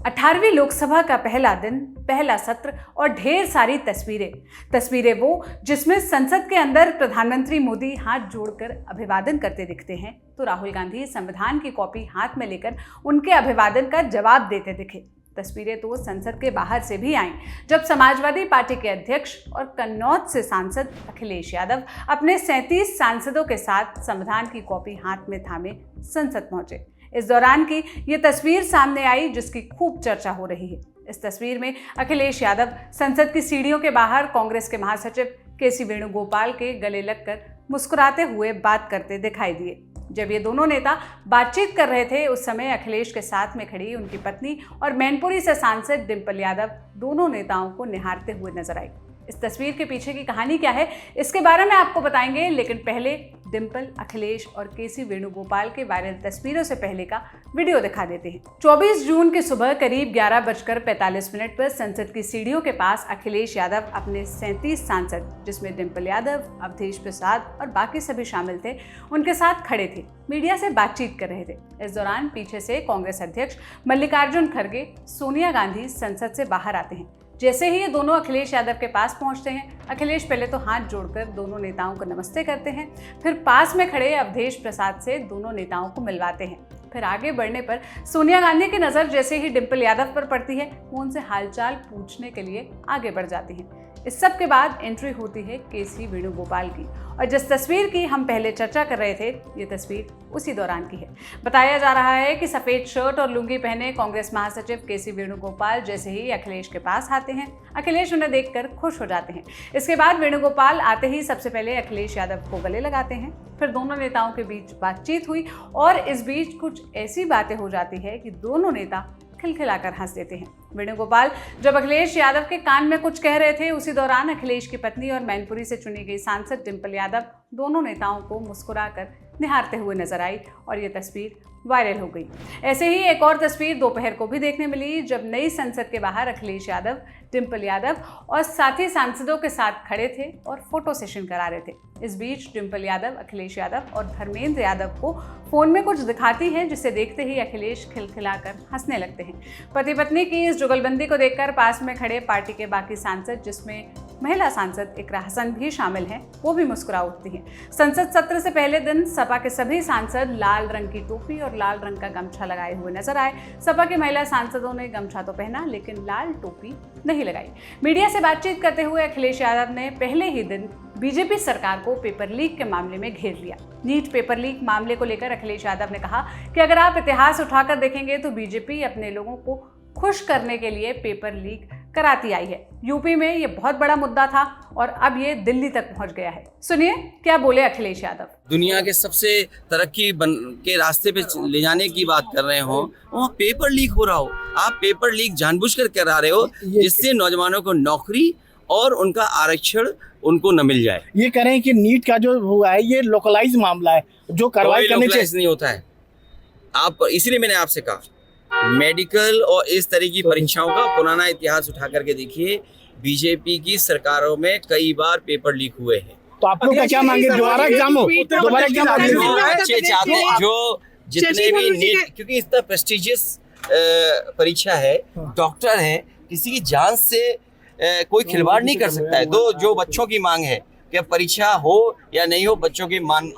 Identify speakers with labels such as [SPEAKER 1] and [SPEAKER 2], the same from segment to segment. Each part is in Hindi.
[SPEAKER 1] 18वीं लोकसभा का पहला दिन, पहला सत्र और ढेर सारी तस्वीरें वो जिसमें संसद के अंदर प्रधानमंत्री मोदी हाथ जोड़कर अभिवादन करते दिखते हैं, तो राहुल गांधी संविधान की कॉपी हाथ में लेकर उनके अभिवादन का जवाब देते दिखे। तस्वीरें तो संसद के बाहर से भी आईं, जब समाजवादी पार्टी के अध्यक्ष और कन्नौज से सांसद अखिलेश यादव अपने 37 सांसदों के साथ संविधान की कॉपी हाथ में थामे संसद पहुंचे। इस दौरान की ये तस्वीर सामने आई जिसकी खूब चर्चा हो रही है। इस तस्वीर में अखिलेश यादव संसद की सीढ़ियों के बाहर कांग्रेस के महासचिव केसी वेणुगोपाल के गले लगकर मुस्कुराते हुए बात करते दिखाई दिए। जब ये दोनों नेता बातचीत कर रहे थे, उस समय अखिलेश के साथ में खड़ी उनकी पत्नी और मैनपुरी से सांसद डिंपल यादव दोनों नेताओं को निहारते हुए नजर आई। इस तस्वीर के पीछे की कहानी क्या है, इसके बारे में आपको बताएंगे, लेकिन पहले डिंपल, अखिलेश और केसी वेणुगोपाल के वायरल तस्वीरों से पहले का वीडियो दिखा देते हैं। 24 जून की सुबह करीब 11:45 पर संसद की सीढ़ियों के पास अखिलेश यादव अपने 37 सांसद, जिसमें डिंपल यादव, अवधेश प्रसाद और बाकी सभी शामिल थे, उनके साथ खड़े थे, मीडिया से बातचीत कर रहे थे। इस दौरान पीछे से कांग्रेस अध्यक्ष मल्लिकार्जुन खड़गे, सोनिया गांधी संसद से बाहर आते हैं। जैसे ही ये दोनों अखिलेश यादव के पास पहुंचते हैं, अखिलेश पहले तो हाथ जोड़कर दोनों नेताओं को नमस्ते करते हैं, फिर पास में खड़े अवधेश प्रसाद से दोनों नेताओं को मिलवाते हैं। फिर आगे बढ़ने पर सोनिया गांधी की नज़र जैसे ही डिंपल यादव पर पड़ती है, वो उनसे हालचाल पूछने के लिए आगे बढ़ जाती हैं। इस सब के बाद एंट्री होती है केसी वेणुगोपाल की, और जिस तस्वीर की हम पहले चर्चा कर रहे थे, ये तस्वीर उसी दौरान की है। बताया जा रहा है कि सफ़ेद शर्ट और लुंगी पहने कांग्रेस महासचिव केसी वेणुगोपाल जैसे ही अखिलेश के पास आते हैं, अखिलेश उन्हें देखकर खुश हो जाते हैं। इसके बाद वेणुगोपाल आते ही सबसे पहले अखिलेश यादव को गले लगाते हैं। फिर दोनों नेताओं के बीच बातचीत हुई और इस बीच कुछ ऐसी बातें हो जाती है कि दोनों नेता खिलखिलाकर हंस देते हैं। वेणुगोपाल जब अखिलेश यादव के कान में कुछ कह रहे थे, उसी दौरान अखिलेश की पत्नी और मैनपुरी से चुनी गई सांसद डिंपल यादव दोनों नेताओं को मुस्कुराकर निहारते हुए नजर आई और ये तस्वीर वायरल हो गई। ऐसे ही एक और तस्वीर दोपहर को भी देखने मिली, जब नई संसद के बाहर अखिलेश यादव, डिंपल यादव और साथी सांसदों के साथ खड़े थे और फोटो सेशन करा रहे थे। इस बीच डिंपल यादव, अखिलेश यादव और धर्मेंद्र यादव को फोन में कुछ दिखाती हैं, जिसे देखते ही अखिलेश खिलखिलाकर हंसने लगते हैं। पति पत्नी की इस जुगलबंदी को देखकर पास में खड़े पार्टी के बाकी सांसद, जिसमें महिला सांसद इकरा हसन भी शामिल हैं, वो भी मुस्कुरा उठती हैं। संसद सत्र से पहले दिन सपा के सभी सांसद लाल रंग की टोपी और लाल रंग का गमछा लगाए हुए नजर आए। सपा के महिला सांसदों ने गमछा तो पहना, लेकिन लाल टोपी नहीं लगाई। मीडिया से बातचीत करते हुए अखिलेश यादव ने पहले ही दिन बीजेपी सरकार को पेपर लीक के मामले में घेर लिया। नीट पेपर लीक मामले को लेकर अखिलेश यादव ने कहा कि अगर आप इतिहास उठाकर देखेंगे तो बीजेपी अपने लोगों को खुश करने के लिए पेपर लीक कराती आई है। यूपी में ये बहुत बड़ा मुद्दा था और अब ये दिल्ली तक पहुंच गया है। सुनिए क्या बोले अखिलेश यादव।
[SPEAKER 2] दुनिया के सबसे तरक्की के रास्ते पे ले जाने की बात कर रहे हो, वहाँ पेपर लीक हो रहा हो, आप पेपर लीक जानबूझकर करा रहे हो जिससे नौजवानों को नौकरी और उनका आरक्षण उनको न मिल जाए।
[SPEAKER 3] ये कह रहे हैं कि नीट का जो हुआ है ये लोकलाइज मामला है, जो कार्रवाई करने चाहिए
[SPEAKER 2] नहीं होता है। आप इसलिए मैंने आपसे कहा मेडिकल और इस तरह की परीक्षाओं का पुराना इतिहास उठा करके देखिए, बीजेपी की सरकारों में कई बार पेपर लीक हुए हैं।
[SPEAKER 3] तो आप लोग क्या मांगे, दोबारा एग्जाम हो? दोबारा एग्जाम
[SPEAKER 2] अच्छे चाहते हैं जो जितने भी नीट, क्योंकि इतना प्रेस्टिजियस परीक्षा है, डॉक्टर है, किसी की जान से कोई खिलवाड़ नहीं कर सकता है। जो बच्चों की मांग है कि परीक्षा हो या नहीं हो, बच्चों की मांग।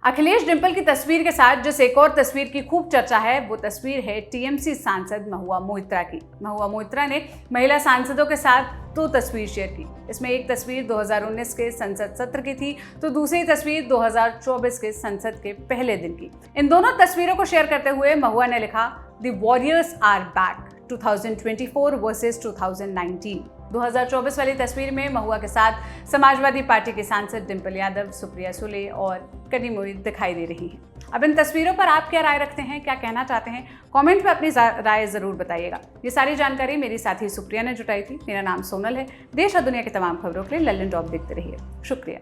[SPEAKER 1] अखिलेश डिंपल की तस्वीर के साथ जिस एक और तस्वीर की खूब चर्चा है, वो तस्वीर है टीएमसी सांसद महुआ मोइत्रा की। महुआ मोइत्रा ने महिला सांसदों के साथ 2 तस्वीर शेयर की। इसमें एक तस्वीर 2019 के संसद सत्र की थी, तो दूसरी तस्वीर 2024 के संसद के पहले दिन की। इन दोनों तस्वीरों को शेयर करते हुए महुआ ने लिखा, the warriors are back, 2024 versus 2019। 2024 वाली तस्वीर में महुआ के साथ समाजवादी पार्टी के सांसद डिंपल यादव, सुप्रिया सुले और कनीमोई मोहित दिखाई दे रही हैं। अब इन तस्वीरों पर आप क्या राय रखते हैं, क्या कहना चाहते हैं, कमेंट में अपनी राय जरूर बताइएगा। ये सारी जानकारी मेरी साथी सुप्रिया ने जुटाई थी। मेरा नाम सोनल है। देश और दुनिया की तमाम खबरों के लिए लल्लन टॉप देखते रहिए। शुक्रिया।